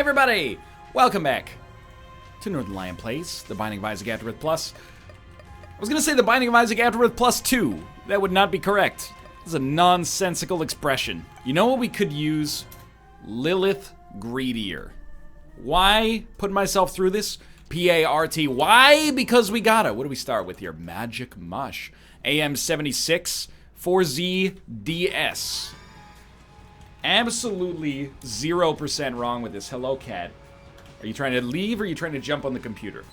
everybody! Welcome back to Northernlion Plays, The Binding of Isaac Afterbirth Plus. I was gonna say The Binding of Isaac Afterbirth Plus 2. That would not be correct. This is a nonsensical expression. You know what we could use? Lilith Greedier. Why put myself through this? P-A-R-T. Why? Because we gotta. What do we start with here? Magic Mush. AM76 4ZDS. Absolutely 0% wrong with this. Hello, cat. Are you trying to leave or are you trying to jump on the computer?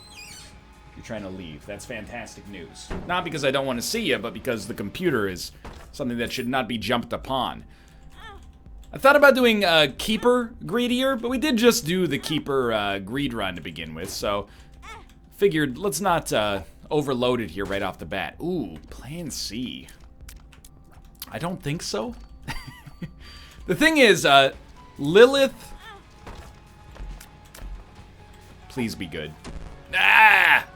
You're trying to leave. That's fantastic news. Not because I don't want to see you, but because the computer is something that should not be jumped upon. I thought about doing Keeper Greedier, but we did just do the Keeper Greed run to begin with, so figured let's not overload it here right off the bat. Ooh, Plan C. I don't think so. The thing is, Lilith... Please be good. Ah!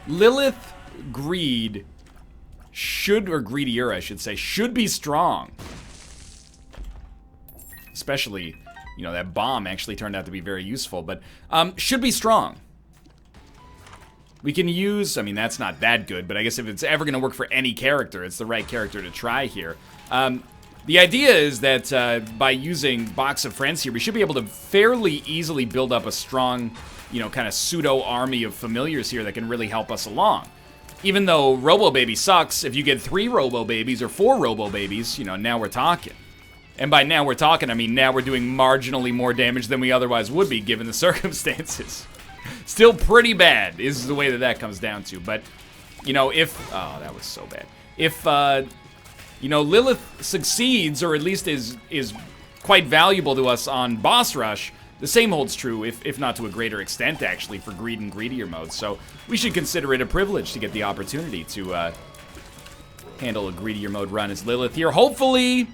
Lilith Greed should, or Greedier I should say, should be strong. Especially, you know, that bomb actually turned out to be very useful, but should be strong. We can use, I mean, that's not that good, but I guess if it's ever going to work for any character, it's the right character to try here. The idea is that by using Box of Friends here, we should be able to fairly easily build up a strong, you know, kind of pseudo-army of familiars here that can really help us along. Even though Robo Baby sucks, if you get 3 Robo Babies or 4 Robo Babies, you know, now we're talking. And by now we're talking, I mean now we're doing marginally more damage than we otherwise would be given the circumstances. Still pretty bad is the way that that comes down to. But, you know, if... Oh, that was so bad. If, you know, Lilith succeeds, or at least is quite valuable to us on Boss Rush, the same holds true, if not to a greater extent, actually, for Greed and Greedier mode. So we should consider it a privilege to get the opportunity to handle a Greedier mode run as Lilith here. Hopefully,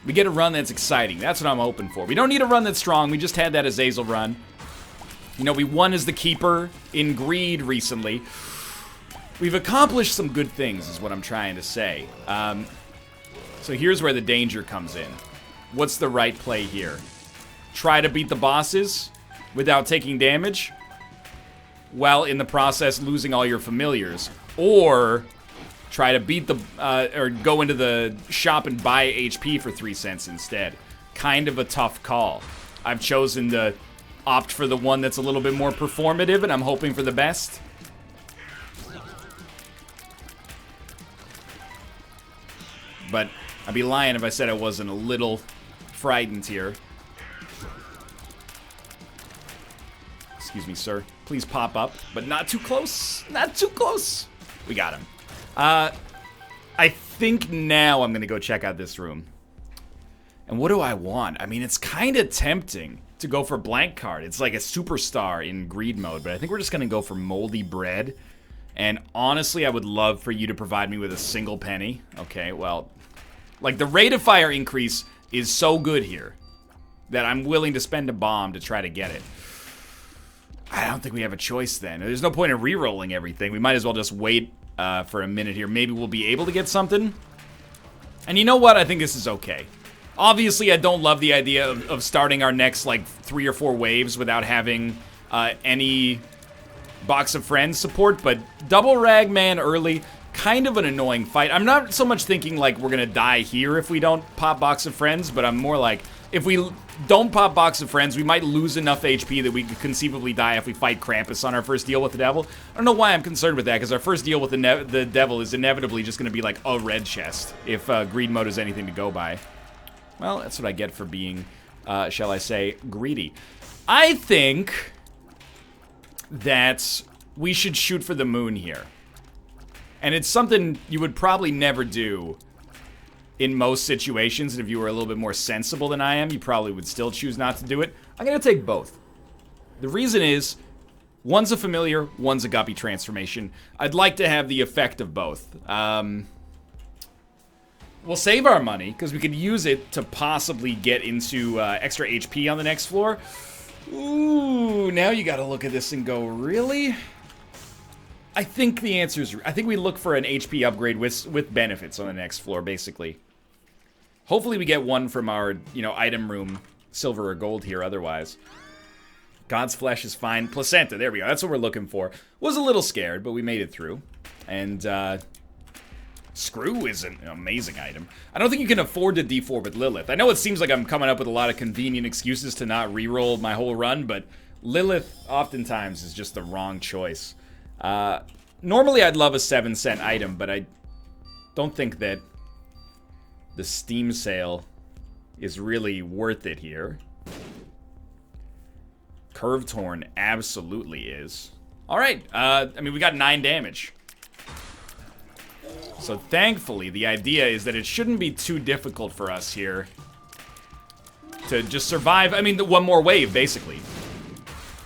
we get a run that's exciting. That's what I'm hoping for. We don't need a run that's strong. We just had that Azazel run. You know, we won as the Keeper in Greed recently. We've accomplished some good things, is what I'm trying to say. So here's where the danger comes in. What's the right play here? Try to beat the bosses without taking damage, while in the process losing all your familiars. Or try to beat the, or go into the shop and buy HP for 3 cents instead. Kind of a tough call. I've chosen to opt for the one that's a little bit more performative, and I'm hoping for the best. But I'd be lying if I said I wasn't a little frightened here. Excuse me, sir. Please pop up, but not too close. Not too close. We got him. I think now I'm gonna go check out this room. And what do I want? I mean, it's kind of tempting to go for blank card. It's like a superstar in greed mode, but I think we're just gonna go for moldy bread. And honestly, I would love for you to provide me with a single penny. Okay, well, like the rate of fire increase is so good here that I'm willing to spend a bomb to try to get it. I don't think we have a choice then. There's no point in re-rolling everything. We might as well just wait for a minute here. Maybe we'll be able to get something. And you know what? I think this is okay. Obviously, I don't love the idea of starting our next, like, 3 or 4 waves without having any Box of Friends support, but double Ragman early, kind of an annoying fight. I'm not so much thinking, like, we're gonna die here if we don't pop Box of Friends, but I'm more like, if we don't pop Box of Friends, we might lose enough HP that we could conceivably die if we fight Krampus on our first deal with the devil. I don't know why I'm concerned with that, because our first deal with the devil is inevitably just gonna be, like, a red chest, if greed mode is anything to go by. Well, that's what I get for being, shall I say, greedy. I think that we should shoot for the moon here. And it's something you would probably never do in most situations. And if you were a little bit more sensible than I am, you probably would still choose not to do it. I'm going to take both. The reason is, one's a familiar, one's a guppy transformation. I'd like to have the effect of both. We'll save our money, because we could use it to possibly get into extra HP on the next floor. Ooh, now you gotta look at this and go, really? I think the answer is, I think we look for an HP upgrade with benefits on the next floor, basically. Hopefully we get one from our, you know, item room, silver or gold here otherwise. God's flesh is fine. Placenta, there we go. That's what we're looking for. Was a little scared, but we made it through. And, Screw is an amazing item. I don't think you can afford to D4 with Lilith. I know it seems like I'm coming up with a lot of convenient excuses to not reroll my whole run, but Lilith oftentimes is just the wrong choice. Normally I'd love a 7-cent item, but I don't think that the Steam sale is really worth it here. Curved Horn absolutely is. Alright, I mean, we got 9 damage. So thankfully, the idea is that it shouldn't be too difficult for us here to just survive. I mean, the one more wave, basically.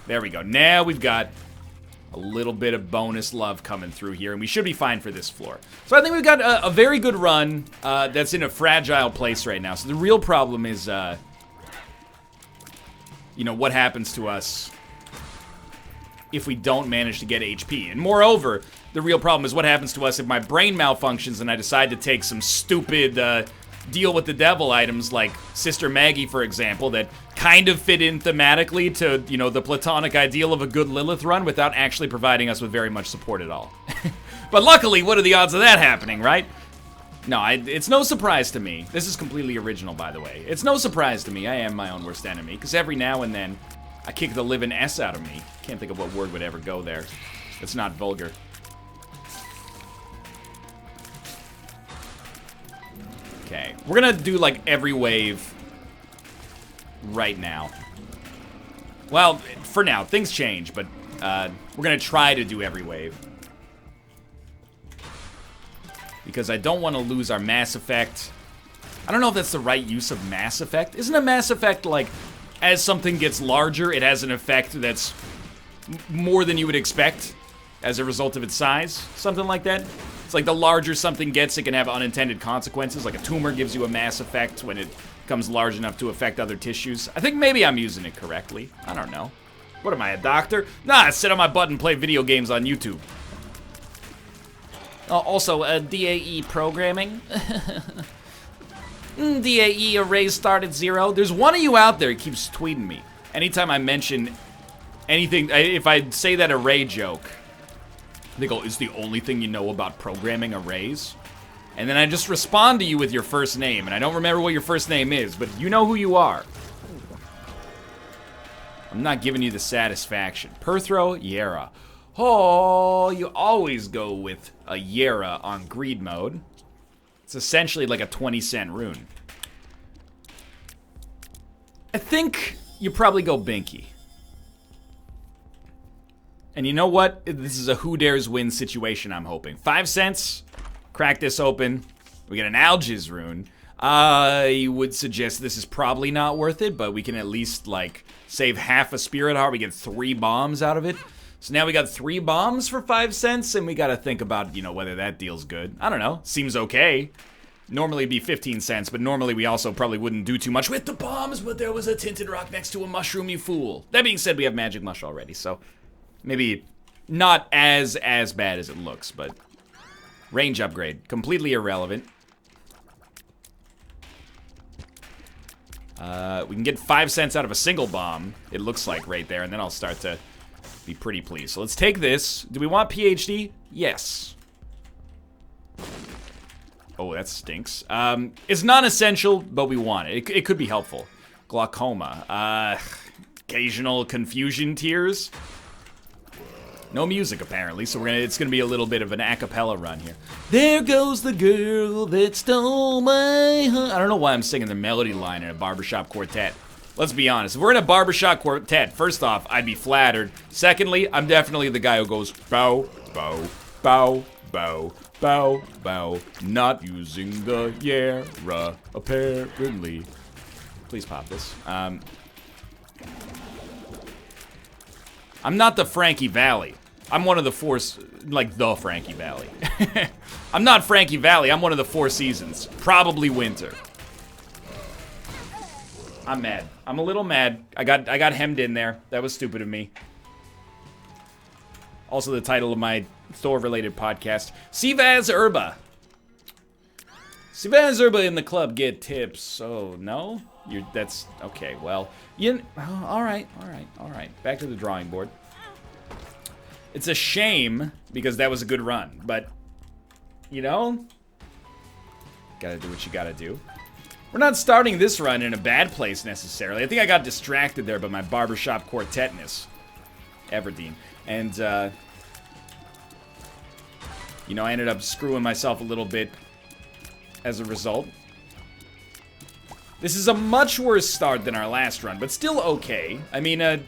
There we go. Now we've got a little bit of bonus love coming through here, and we should be fine for this floor. So I think we've got a very good run that's in a fragile place right now. So the real problem is, you know, what happens to us if we don't manage to get HP. And moreover, the real problem is what happens to us if my brain malfunctions and I decide to take some stupid deal with the devil items like Sister Maggie, for example, that kind of fit in thematically to, you know, the platonic ideal of a good Lilith run without actually providing us with very much support at all. But luckily, what are the odds of that happening, right? No, it's no surprise to me. This is completely original, by the way. It's no surprise to me. I am my own worst enemy, because every now and then, I kick the living S out of me. Can't think of what word would ever go there. It's not vulgar. Okay, we're gonna do like every wave right now. Well, for now, things change, but we're gonna try to do every wave. Because I don't want to lose our Mass Effect. I don't know if that's the right use of Mass Effect. Isn't a Mass Effect like, as something gets larger, it has an effect that's more than you would expect as a result of its size? Something like that? It's like the larger something gets, it can have unintended consequences. Like a tumor gives you a Mass Effect when it becomes large enough to affect other tissues. I think maybe I'm using it correctly. I don't know. What am I, a doctor? Nah, I sit on my butt and play video games on YouTube. Also, DAE programming. DAE arrays start at 0. There's one of you out there who keeps tweeting me. Anytime I mention anything, if I say that array joke, they go, "Is the only thing you know about programming arrays?" And then I just respond to you with your first name, and I don't remember what your first name is, but you know who you are. I'm not giving you the satisfaction. Perthro, Yera. Oh, you always go with a Yera on greed mode. It's essentially like a 20-cent rune. I think you probably go Binky. And you know what? This is a who dares win situation, I'm hoping. 5 cents, crack this open. We get an Algiz rune. I would suggest this is probably not worth it, but we can at least, like, save half a Spirit Heart. We get 3 bombs out of it. So now we got 3 bombs for 5 cents, and we gotta think about, you know, whether that deal's good. I don't know. Seems okay. Normally it'd be 15 cents, but normally we also probably wouldn't do too much with the bombs, but there was a tinted rock next to a mushroom, you fool. That being said, we have Magic Mush already, so maybe not as bad as it looks, but range upgrade. Completely irrelevant. We can get 5 cents out of a single bomb, it looks like right there, and then I'll start to be pretty pleased. So let's take this. Do we want PhD? Yes. Oh, that stinks. It's non-essential, but we want it. It could be helpful. Glaucoma. Occasional confusion tears. No music, apparently, so it's gonna be a little bit of an a cappella run here. There goes the girl that stole my heart. I don't know why I'm singing the melody line in a barbershop quartet. Let's be honest. If we're in a barbershop quartet, first off, I'd be flattered. Secondly, I'm definitely the guy who goes bow, bow, bow, bow, bow, bow. Not using the Yera, apparently. Please pop this. I'm not the Frankie Valli. I'm one of the 4, like the Frankie Valli. I'm not Frankie Valli. I'm one of the 4 seasons. Probably winter. I'm mad. I'm a little mad. I got hemmed in there. That was stupid of me. Also the title of my Thor-related podcast. Sivaz Urba. Sivaz Urba in the club get tips. Oh, no? That's okay. Well, all right. Back to the drawing board. It's a shame because that was a good run, but you know, gotta do what you gotta do. We're not starting this run in a bad place necessarily. I think I got distracted there by my barbershop quartetness, Everdeen, and you know, I ended up screwing myself a little bit as a result. This is a much worse start than our last run, but still okay. I mean, a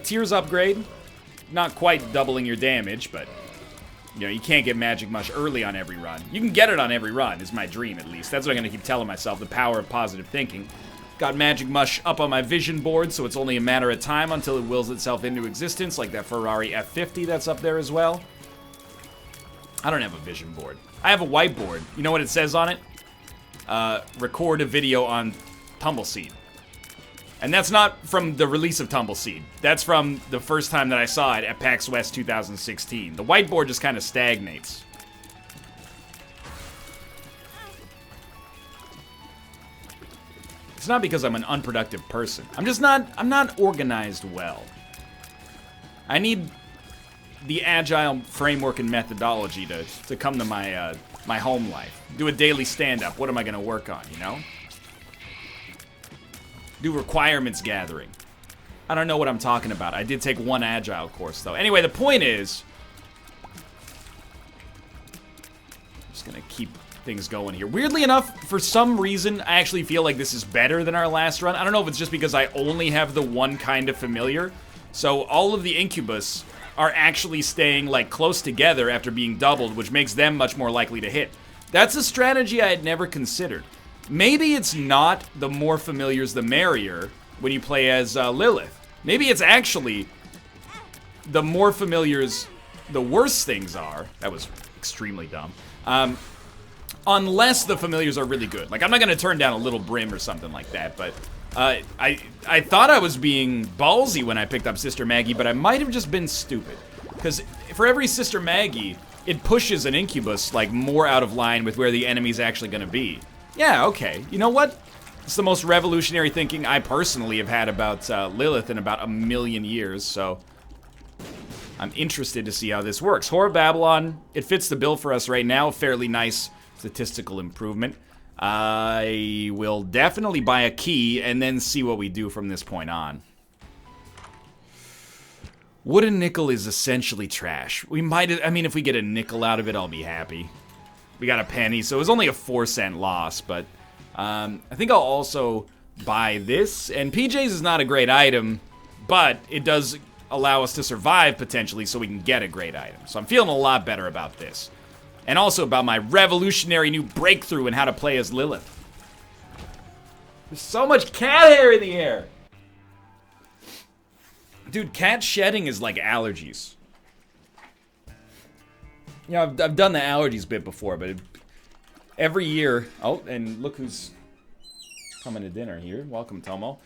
Tears upgrade, not quite doubling your damage, but, you know, you can't get Magic Mush early on every run. You can get it on every run, is my dream, at least. That's what I'm going to keep telling myself, the power of positive thinking. Got Magic Mush up on my vision board, so it's only a matter of time until it wills itself into existence, like that Ferrari F50 that's up there as well. I don't have a vision board. I have a whiteboard. You know what it says on it? Record a video on Tumbleseed. And that's not from the release of Tumbleseed. That's from the first time that I saw it at PAX West 2016. The whiteboard just kind of stagnates. It's not because I'm an unproductive person. I'm not organized well. I need the agile framework and methodology to come to my my home life. Do a daily stand-up. What am I going to work on, you know? Do requirements gathering. I don't know what I'm talking about. I did take one agile course, though. Anyway, the point is, I'm just going to keep things going here. Weirdly enough, for some reason, I actually feel like this is better than our last run. I don't know if it's just because I only have the one kind of familiar. So all of the Incubus are actually staying, like, close together after being doubled, which makes them much more likely to hit. That's a strategy I had never considered. Maybe it's not the more familiars the merrier when you play as Lilith. Maybe it's actually the more familiars the worse things are. That was extremely dumb. Unless the familiars are really good. Like, I'm not going to turn down a Little Brim or something like that, but I thought I was being ballsy when I picked up Sister Maggie, but I might have just been stupid. Because for every Sister Maggie, it pushes an Incubus, like, more out of line with where the enemy's actually going to be. Yeah, okay. You know what? It's the most revolutionary thinking I personally have had about Lilith in about a million years, so I'm interested to see how this works. Whore of Babylon, it fits the bill for us right now. Fairly nice statistical improvement. I will definitely buy a key and then see what we do from this point on. Wooden nickel is essentially trash. We might, I mean, if we get a nickel out of it, I'll be happy. We got a penny, so it was only a 4-cent loss, but I think I'll also buy this. And PJ's is not a great item, but it does allow us to survive potentially so we can get a great item. So I'm feeling a lot better about this. And also about my revolutionary new breakthrough in how to play as Lilith. There's so much cat hair in the air! Dude, cat shedding is like allergies. You know, I've done the allergies bit before, but every year... Oh, and look who's coming to dinner here. Welcome, Tomo.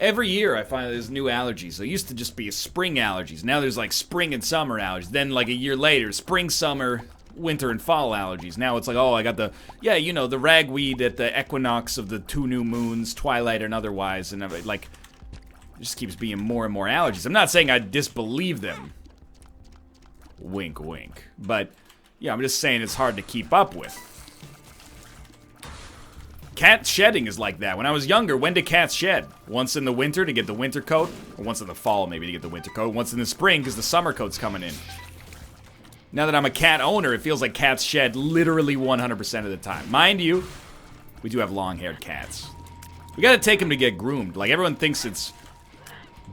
Every year I find there's new allergies. There used to just be spring allergies. Now there's like spring and summer allergies. Then like a year later, spring, summer, winter, and fall allergies. Now it's like, oh, I got the, yeah, you know, the ragweed at the equinox of the 2 new moons, twilight and otherwise. And like, it just keeps being more and more allergies. I'm not saying I disbelieve them. Wink, wink. But, yeah, I'm just saying it's hard to keep up with. Cat shedding is like that. When I was younger, when did cats shed? Once in the winter to get the winter coat, or once in the fall maybe to get the winter coat, once in the spring because the summer coat's coming in. Now that I'm a cat owner, it feels like cats shed literally 100% of the time. Mind you, we do have long-haired cats. We gotta take them to get groomed. Like, everyone thinks it's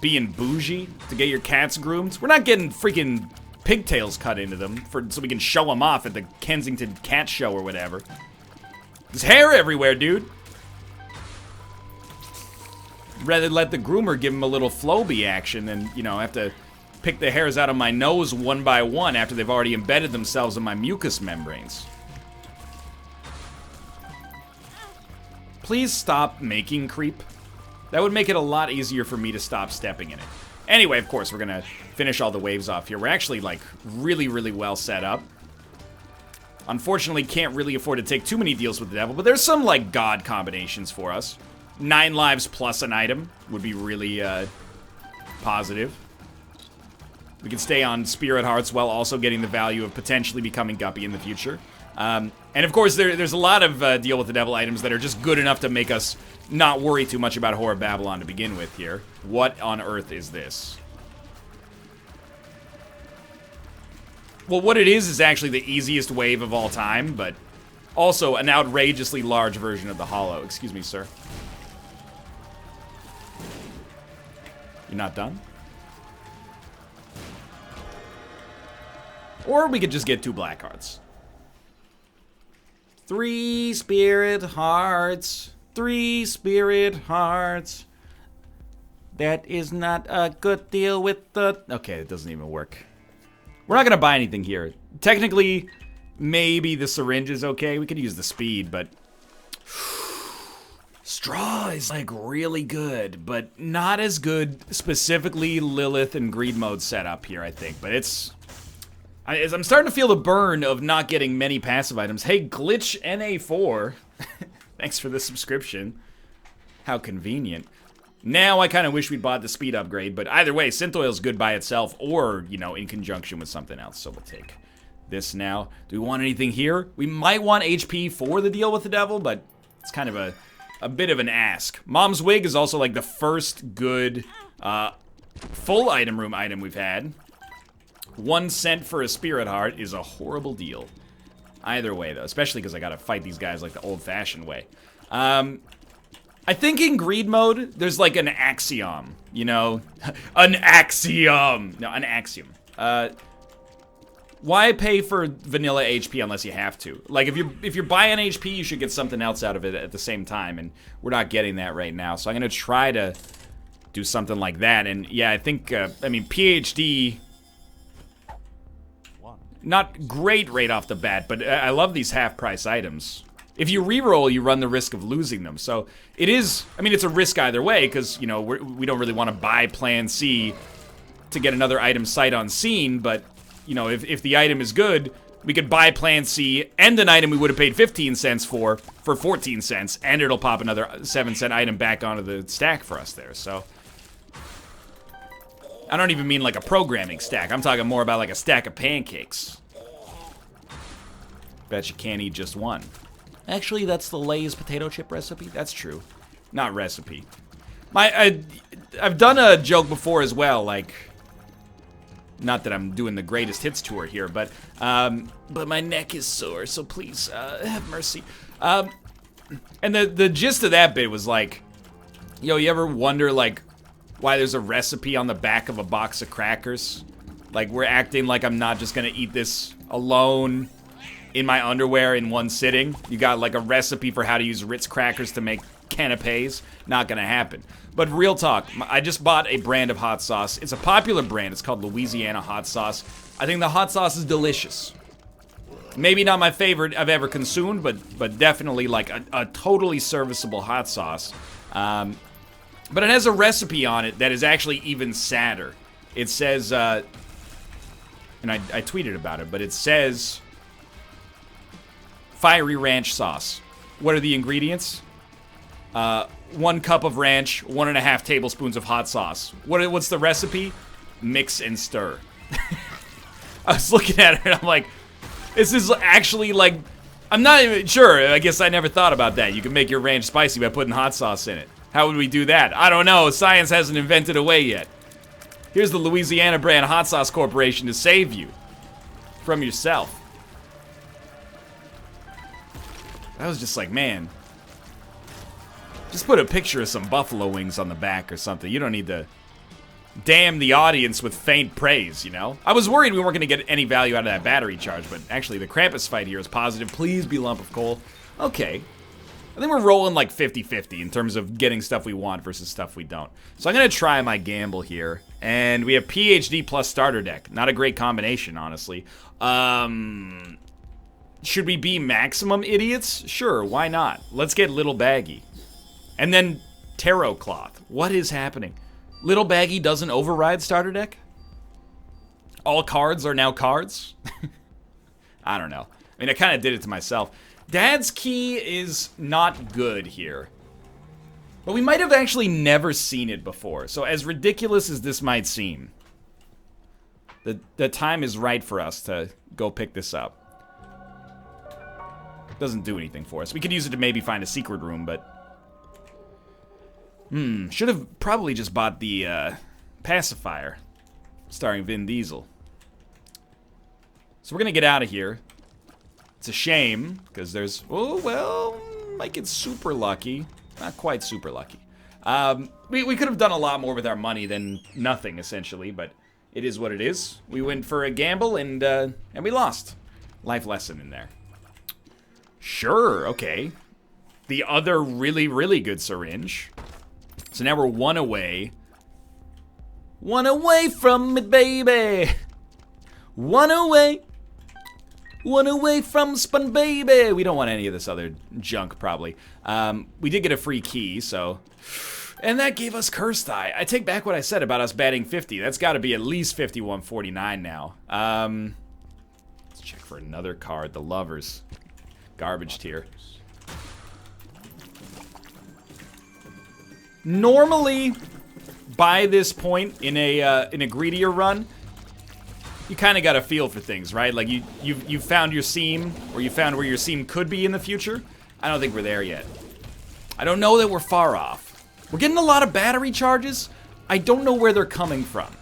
being bougie to get your cats groomed. We're not getting freaking pigtails cut into them so we can show them off at the Kensington Cat Show or whatever. There's hair everywhere, dude. Rather let the groomer give him a little Flowbee action than, you know, have to pick the hairs out of my nose one by one after they've already embedded themselves in my mucous membranes. Please stop making creep. That would make it a lot easier for me to stop stepping in it. Anyway, of course, we're gonna finish all the waves off here. We're actually, like, really, really well set up. Unfortunately, can't really afford to take too many deals with the devil, but there's some, like, god combinations for us. 9 lives plus an item would be really, positive. We can stay on Spirit Hearts while also getting the value of potentially becoming Guppy in the future. And of course, there's a lot of Deal with the Devil items that are just good enough to make us not worry too much about Whore of Babylon to begin with here. What on earth is this? Well, what it is actually the easiest wave of all time, but also an outrageously large version of the Hollow. Excuse me, sir. You're not done? Or we could just get 2 black hearts. 3 spirit hearts. 3 spirit hearts. That is not a good deal with the... Okay, it doesn't even work. We're not going to buy anything here. Technically, maybe the syringe is okay. We could use the speed, but... Straw is, like, really good, but not as good specifically Lilith and Greed Mode setup here, I think. But it's... I'm starting to feel the burn of not getting many passive items. Hey, Glitch NA4. Thanks for the subscription. How convenient. Now I kind of wish we'd bought the speed upgrade, but either way, Synth Oil's good by itself or, you know, in conjunction with something else. So we'll take this now. Do we want anything here? We might want HP for the Deal with the Devil, but it's kind of a bit of an ask. Mom's Wig is also like the first good full item room item we've had. 1 cent for a Spirit Heart is a horrible deal. Either way, though, especially because I gotta fight these guys like the old-fashioned way. I think in Greed Mode, there's like an axiom, you know? An axiom! No, an axiom. Why pay for vanilla HP unless you have to? Like, if you're buying HP, you should get something else out of it at the same time, and we're not getting that right now. So I'm gonna try to do something like that, and yeah, I think, I mean, PhD... Not great right off the bat, but I love these half-price items. If you reroll, you run the risk of losing them. So it is, I mean, it's a risk either way, because, you know, we don't really want to buy Plan C to get another item sight unseen, but, you know, if the item is good, we could buy Plan C and an item we would have paid 15 cents for 14 cents, and it'll pop another 7-cent item back onto the stack for us there, so... I don't even mean like a programming stack. I'm talking more about like a stack of pancakes. Bet you can't eat just one. Actually, that's the Lay's potato chip recipe. That's true. Not recipe. I've done a joke before as well, like... Not that I'm doing the greatest hits tour here, but my neck is sore, so please, have mercy. And the gist of that bit was like... Yo, you ever wonder, like... why there's a recipe on the back of a box of crackers? Like, we're acting like I'm not just gonna eat this alone in my underwear in one sitting. You got, like, a recipe for how to use Ritz crackers to make canapes. Not gonna happen. But real talk, I just bought a brand of hot sauce. It's a popular brand. It's called Louisiana Hot Sauce. I think the hot sauce is delicious. Maybe not my favorite I've ever consumed, but definitely, like, a totally serviceable hot sauce. But it has a recipe on it that is actually even sadder. It says, and I tweeted about it, but it says, Fiery Ranch Sauce. What are the ingredients? 1 cup of ranch, 1.5 tablespoons of hot sauce. What's the recipe? Mix and stir. I was looking at it and I'm like, this is actually like, I'm not even sure. I guess I never thought about that. You can make your ranch spicy by putting hot sauce in it. How would we do that? I don't know. Science hasn't invented a way yet. Here's the Louisiana brand Hot Sauce Corporation to save you from yourself. I was just like, man, just put a picture of some buffalo wings on the back or something. You don't need to damn the audience with faint praise, you know? I was worried we weren't going to get any value out of that battery charge, but actually the Krampus fight here is positive. Please be lump of coal. Okay. I think we're rolling like 50-50 in terms of getting stuff we want versus stuff we don't. So I'm going to try my gamble here. And we have PhD plus starter deck. Not a great combination, honestly. Should we be maximum idiots? Sure, why not? Let's get Little Baggy. And then Tarot Cloth. What is happening? Little Baggy doesn't override starter deck? All cards are now cards? I don't know. I mean, I kind of did it to myself. Dad's key is not good here. But we might have actually never seen it before. So as ridiculous as this might seem, the time is right for us to go pick this up. Doesn't do anything for us. We could use it to maybe find a secret room, but... should have probably just bought the pacifier starring Vin Diesel. So we're gonna get out of here. It's a shame, because there's... Oh, well, might get super lucky. Not quite super lucky. We could have done a lot more with our money than nothing, essentially, but it is what it is. We went for a gamble, and we lost. Life lesson in there. Sure, okay. The other really, really good syringe. So now we're one away. One away from it, baby. One away. One away from Spun Baby. We don't want any of this other junk, probably. We did get a free key, so... And that gave us Cursed Eye. I take back what I said about us batting 50. That's got to be at least 51-49 now. Let's check for another card. The Lovers. Garbage tier. Normally, by this point in a greedier run, you kind of got a feel for things, right? Like you found your seam, or you found where your seam could be in the future. I don't think we're there yet. I don't know that we're far off. We're getting a lot of battery charges. I don't know where they're coming from.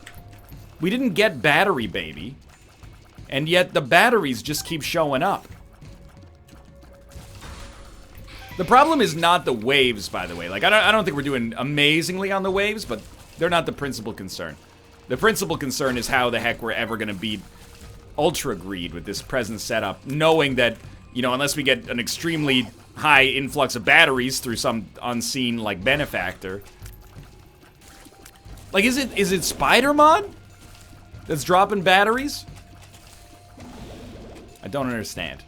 We didn't get Battery Baby, and yet the batteries just keep showing up. The problem is not the waves, by the way. Like, I don't think we're doing amazingly on the waves, but they're not the principal concern. The principal concern is how the heck we're ever going to beat Ultra Greed with this present setup, knowing that, you know, unless we get an extremely high influx of batteries through some unseen, like, benefactor. Like, is it Spider Mod that's dropping batteries? I don't understand.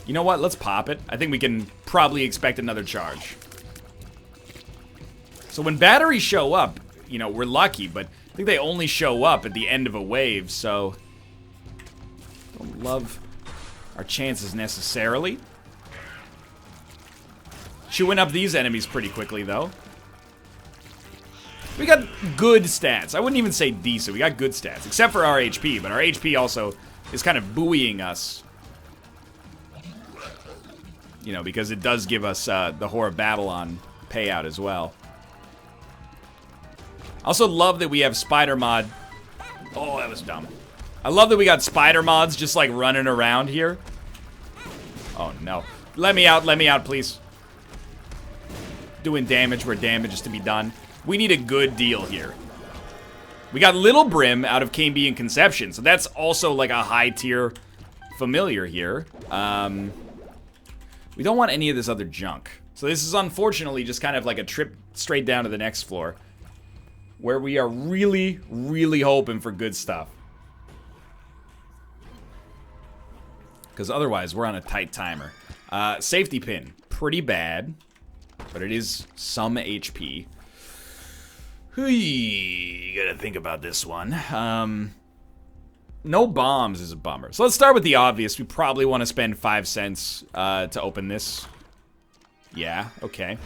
You know what? Let's pop it. I think we can probably expect another charge. So when batteries show up, you know, we're lucky, but I think they only show up at the end of a wave, so... Don't love our chances necessarily. Chewing up these enemies pretty quickly, though. We got good stats. I wouldn't even say decent. We got good stats, except for our HP, but our HP also is kind of buoying us. You know, because it does give us the Horror Babylon payout as well. I also love that we have Spider Mod. Oh, that was dumb. I love that we got Spider Mods just like running around here. Oh no. Let me out, please. Doing damage where damage is to be done. We need a good deal here. We got Little Brim out of Cambion Conception, so that's also like a high tier familiar here. We don't want any of this other junk. So this is unfortunately just kind of like a trip straight down to the next floor, where we are really, really hoping for good stuff. Because otherwise, we're on a tight timer. Safety pin, pretty bad, but it is some HP. You gotta think about this one. No bombs is a bummer. So let's start with the obvious. We probably want to spend 5 cents to open this. Yeah, okay.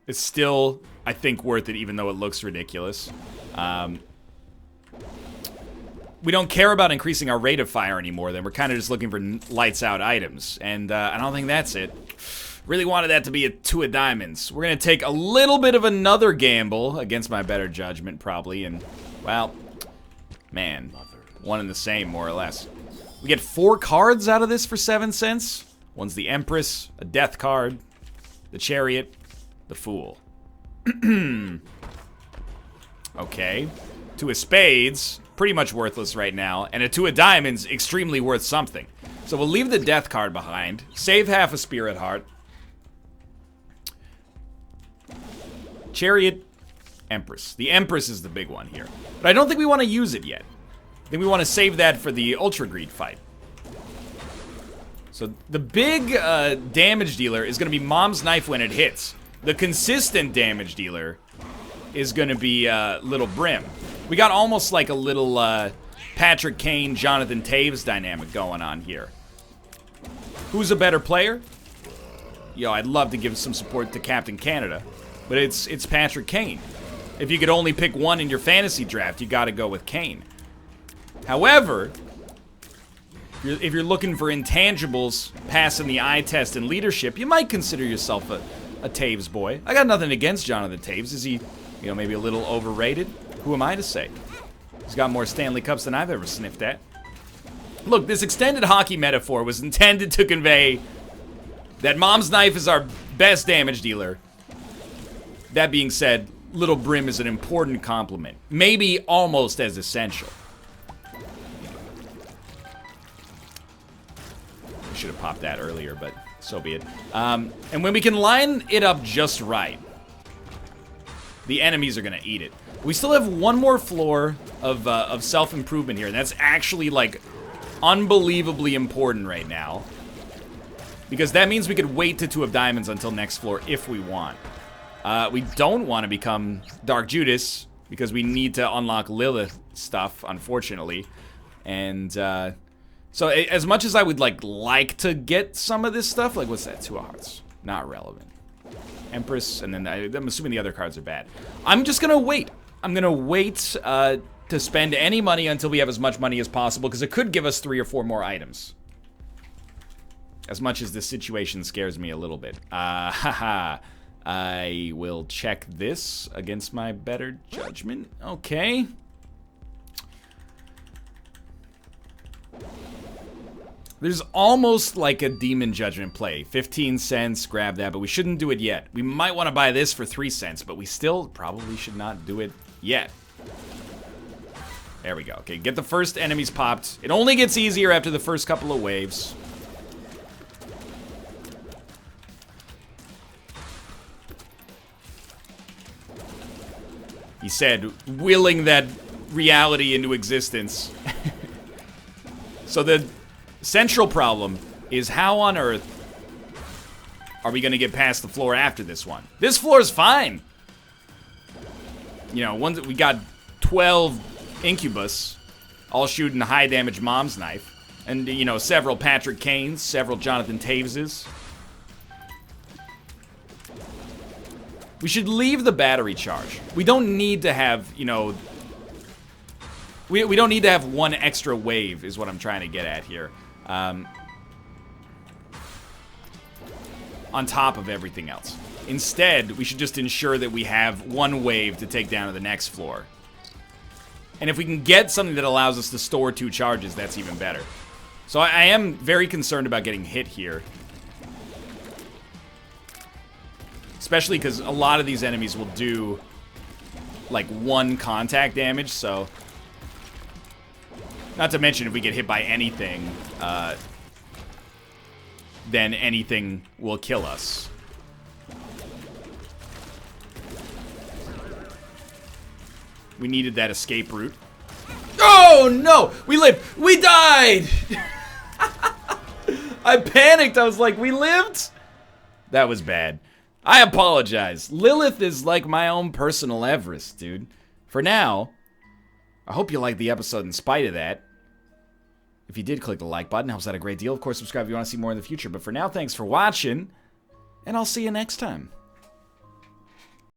It's still, I think, worth it, even though it looks ridiculous. We don't care about increasing our rate of fire anymore, then. We're kind of just looking for lights-out items. And I don't think that's it. Really wanted that to be a 2 of diamonds. We're going to take a little bit of another gamble, against my better judgment, probably. And, well, man, one and the same, more or less. We get 4 cards out of this for 7 cents. One's the Empress, a Death card, the Chariot, the Fool. Okay. 2 of Spades, pretty much worthless right now. And a 2 of Diamonds, extremely worth something. So we'll leave the Death card behind. Save half a Spirit Heart. Chariot, Empress. The Empress is the big one here. But I don't think we want to use it yet. I think we want to save that for the Ultra Greed fight. So the big damage dealer is going to be Mom's Knife when it hits. The consistent damage dealer is going to be Little Brim. We got almost like a little Patrick Kane, Jonathan Taves dynamic going on here. Who's a better player? Yo, I'd love to give some support to Captain Canada, but it's Patrick Kane. If you could only pick one in your fantasy draft, you got to go with Kane. However, if you're looking for intangibles, passing the eye test and leadership, you might consider yourself a Taves boy. I got nothing against Jonathan Taves. Is he, maybe a little overrated? Who am I to say? He's got more Stanley Cups than I've ever sniffed at. Look, this extended hockey metaphor was intended to convey that Mom's Knife is our best damage dealer. That being said, Little Brim is an important compliment. Maybe almost as essential. I should have popped that earlier, but so be it. And when we can line it up just right, the enemies are going to eat it. We still have one more floor of self-improvement here, and that's actually, like, unbelievably important right now. Because that means we could wait to 2 of diamonds until next floor if we want. We don't want to become Dark Judas because we need to unlock Lilith stuff, unfortunately. And so as much as I would like to get some of this stuff, like what's that? 2 of Hearts. Not relevant. Empress, and then I'm assuming the other cards are bad. I'm just gonna wait. I'm gonna wait to spend any money until we have as much money as possible because it could give us 3 or 4 more items. As much as this situation scares me a little bit. Haha. I will check this against my better judgment. Okay. There's almost like a demon judgment play. 15 cents, grab that, but we shouldn't do it yet. We might want to buy this for 3 cents, but we still probably should not do it yet. There we go. Okay, get the first enemies popped. It only gets easier after the first couple of waves. He said, willing that reality into existence. So the central problem is how on earth are we going to get past the floor after this one? This floor is fine. We got 12 Incubus, all shooting high damage Mom's Knife. And, several Patrick Kanes, several Jonathan Taveses. We should leave the battery charge. We don't need to have, we don't need to have one extra wave is what I'm trying to get at here. On top of everything else. Instead, we should just ensure that we have one wave to take down to the next floor. And if we can get something that allows us to store 2 charges, that's even better. So I am very concerned about getting hit here. Especially because a lot of these enemies will do, like, 1 contact damage, so... Not to mention, if we get hit by anything, then anything will kill us. We needed that escape route. Oh, no! We lived! We died! I panicked! I was like, we lived? That was bad. I apologize. Lilith is like my own personal Everest, dude. For now, I hope you liked the episode in spite of that. If you did, click the like button. Helps out a great deal. Of course, subscribe if you want to see more in the future. But for now, thanks for watching. And I'll see you next time.